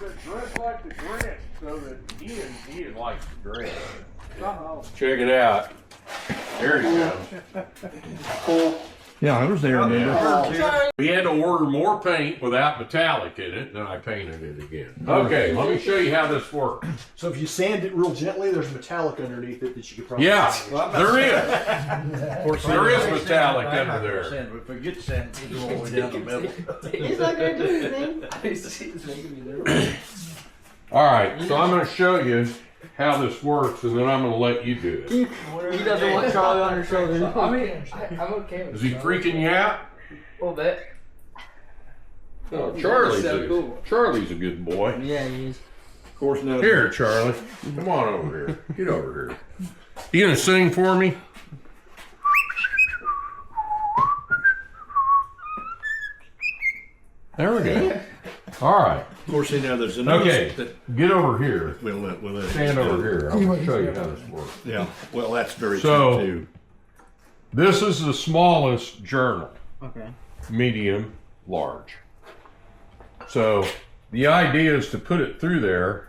dress like the Grinch, so that Ian likes the Grinch. Check it out. There he goes. Yeah, I was there. We had to order more paint without metallic in it, then I painted it again. Okay, let me show you how this works. So if you sand it real gently, there's metallic underneath it that you could probably. Yeah, there is. Of course, there is metallic under there. Forget sand, you go all the way down the middle. He's not gonna do anything. All right, so I'm going to show you how this works, and then I'm going to let you do it. He doesn't want Charlie on her shoulder. I mean, I'm okay with it. Is he freaking you out? A little bit. Oh, Charlie's a good boy. Yeah, he is. Of course, now. Here, Charlie. Come on over here. Get over here. You gonna sing for me? There we go. All right. Of course, you know, there's another. Okay. Get over here. We'll Stand over here. I'm gonna show you how this works. Yeah. Well, that's very So, true too. This is the smallest journal. Okay. Medium, large. So the idea is to put it through there.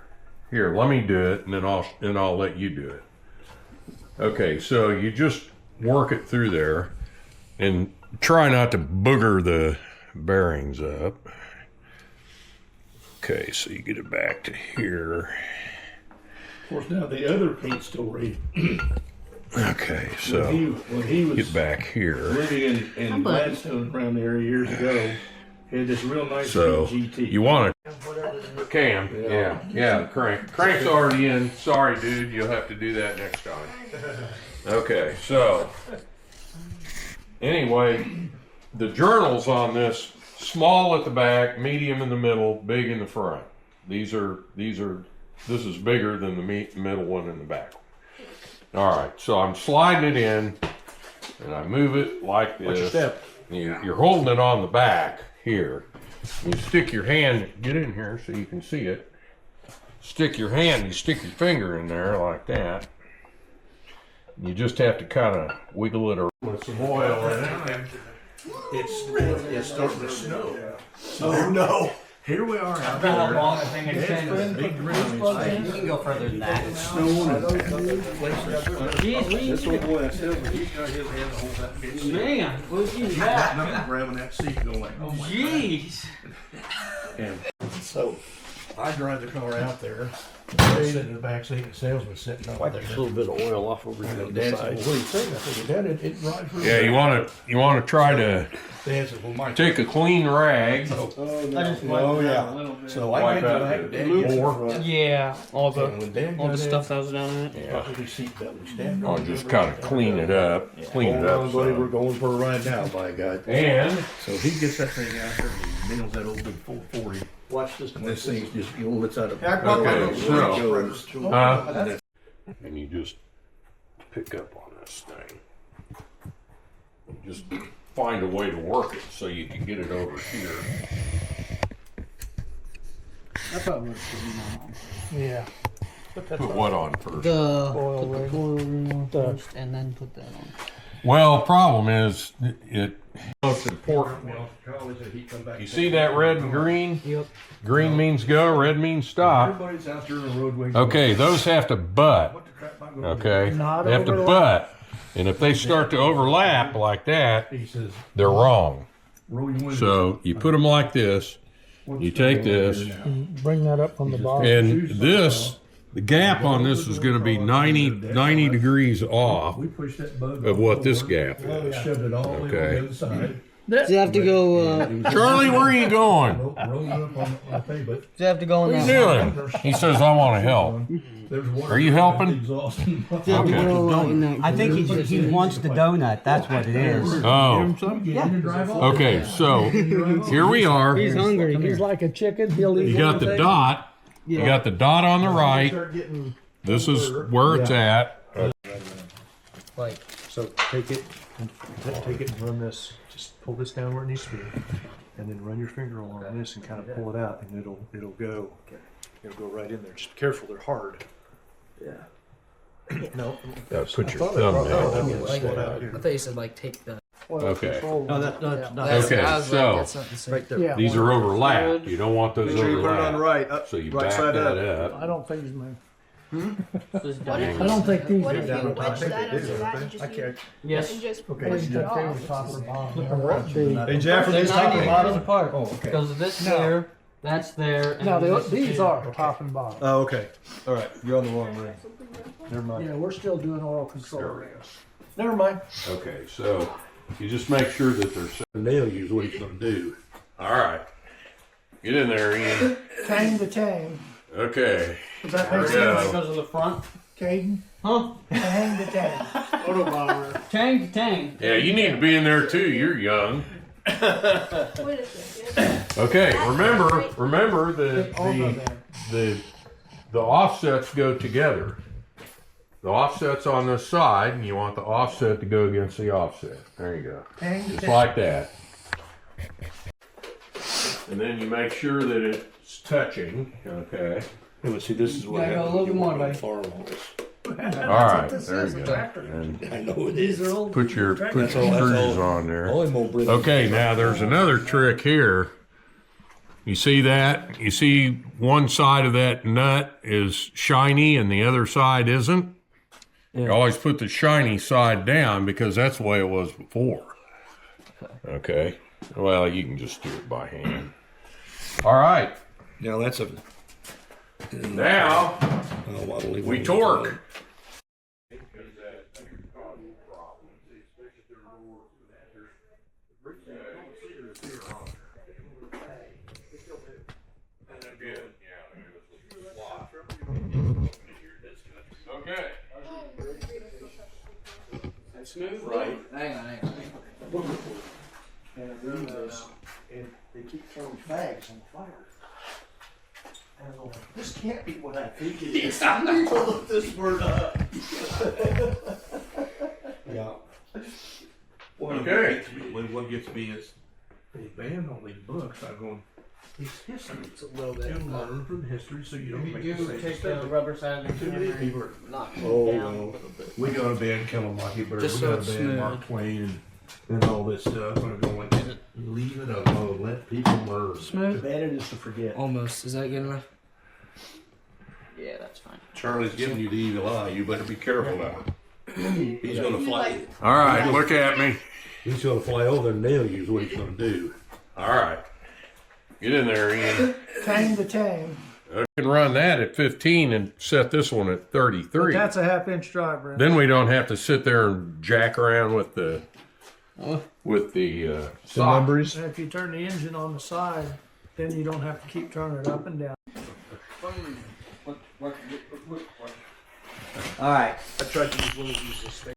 Here, let me do it, and then I'll let you do it. Okay, so you just work it through there, and try not to booger the bearings up. Okay, so you get it back to here. Of course, now the other paint story. Okay, so when he was get back here. living in Gladstone around there years ago, he had this real nice So GT. you want to cam? Yeah. Crank's already in. Sorry, dude. You'll have to do that next time. Okay, so anyway, the journals on this: small at the back, medium in the middle, big in the front. This is bigger than the middle one in the back. All right, so I'm sliding it in, and I move it like this. What's your step? You're holding it on the back here. You stick your hand, get in here so you can see it. Stick your hand, you stick your finger in there like that. You just have to kind of wiggle it around with some oil in it. It's starting to snow. Oh no! Here we are out How there. long the thing is been. Big grin on his face. You can go further than that. Snowing and this old boy, I said, he's got his hand to hold that bitch. Man, what's he He's that? not grabbing that seat going like, oh my God. Jeez. And so I drive the car out there. I sit in the back seat, and the salesman sitting over there. A little bit of oil off over here on the Dad said, side. well, what do you think? I said, Dad, it rides really Yeah, you well. want to try to Dad said, well, Mike. take a clean rag. Oh, yeah. So I Wipe went out back, the Dad gets in more. front. Yeah, all the And when Dad all got the in, stuff that was down in it. Yeah. probably seatbelt, we stabbed I'll just kind of clean it up. Clean it up. Buddy, we're Some. going for a ride now, by God. And So he gets that thing out there and he nails that old big 440. Watch this. And this thing's just, lets out a. Okay, so. and you just pick up on this thing. You just find a way to work it so you can get it over here. That's what was Yeah. Put what on first? the Oil put the rig. oil ring on first, and then put that on. Well, problem is it most important. You see that red and green? Yep. Green means go, red means stop. Everybody's out there in the roadway. Okay, those have to butt. What the crap am I gonna Okay, Not they have to overlap. butt. And if they start to overlap like that, do? He says, they're wrong. roll your window. So you put them like this, What's you the take roll this, here now? Bring that up from the bottom. and this, the gap on this is going to be 90 degrees off We pushed that bug of what this forward, gap is. shoved it all the way over Okay. the other side. Does it have to go? Charlie, where are you going? Roll it up on the thing, but Does it have to go in What are you that? doing? He says, I want to help. there's water. Are you helping? Exhaust. Does it have to go in that? I think he wants the donut. That's what it is. Oh, Yeah. okay. So here we are. He's hungry. He's like a chicken. He'll eat You got the anything. dot. You got the dot on the right. Start getting. This is where it's at. Like, So take it and run this. Just pull this down where it needs to be, and then run your finger along this and kind of pull it out, and it'll go right in there. Just be careful, they're hard. Yeah. No. Put your thumb down. like, Slow down here. I thought you said like take the. oil Okay. control. No, that's not. Okay, I was so- like, that's not the same. Right there. Yeah, These are overlapped. You don't want those Make sure you put it on overlapped. right, up, So you right back side that up. I up. don't think it's move. What if I you- don't think these What are if down you on top. wedge I that think they under do, that don't and just I can't. Yes. And just Okay, push you it got they off? were top or bottom. Look They're around. not big. Hey Jeff, are They're these top 90 and degrees bottom? apart. Oh, okay. Because this No. there, that's there. and No, then this is these here. are top and bottom. Oh, okay. All right, you're on the wrong ring. Never mind. Yeah, we're still doing oil control. There we go. Never mind. Okay, so you just make sure that they're set. Nail you is what he's gonna do. All right. Get in there, Ian. Tang to tang. Okay. Does that There make we sense? go. Because of the front. Caden? Huh? Tang to tang. Autobomber. Tang to tang. Yeah, you need to be in there too. You're young. What is it? Okay, remember that All of them. the offsets go together. The offset's on this side, and you want the offset to go against the offset. There you go. Tang to Just tang. like that. And then you make sure that it's touching. Okay. Yeah, but see, this is what Gotta go a happens little when you more, want buddy. to farm all this. All right. this There is, you a go. tractor. And I know it is. put your That's all- screws on there. Only more brittle. Okay, now there's another trick here. You see that? You see one side of that nut is shiny and the other side isn't? You always put the shiny side down because that's the way it was before. Okay. Well, you can just do it by hand. All right. Now that's a. Now Oh, I'll leave we it torque. alone. Okay. Smooth? Right. Hang on. And they keep throwing fags on fire. And I'm going, this can't be what I think it is. I need to look this word up. Yeah. Okay. What gets me is they banned all these books. I'm going, it's history. Well, You learn from history so you don't You make do the same take the mistake. rubber side of the Too many hammer people are. and knock it Oh, down a no. little bit. We gotta ban Kill 'Em Mockingbird. Just We so gotta it's ban smooth. Mark Twain and all this stuff. And I'm going, leave it alone. Let people learn. The Smooth? bad is to forget. Almost. Is that good enough? Yeah, that's fine. Charlie's giving you the evil eye. You better be careful now. He's gonna fly. All right, look at me. He's gonna fly over and nail you. Is what he's gonna do. All right. Get in there, Ian. Tang to tang. I can run that at 15 and set this one at 33. That's a half-inch drive, Brent. Then we don't have to sit there and jack around with the sock. numbers. And if you turn the engine on the side, then you don't have to keep turning it up and down. All right. I tried to use one of these.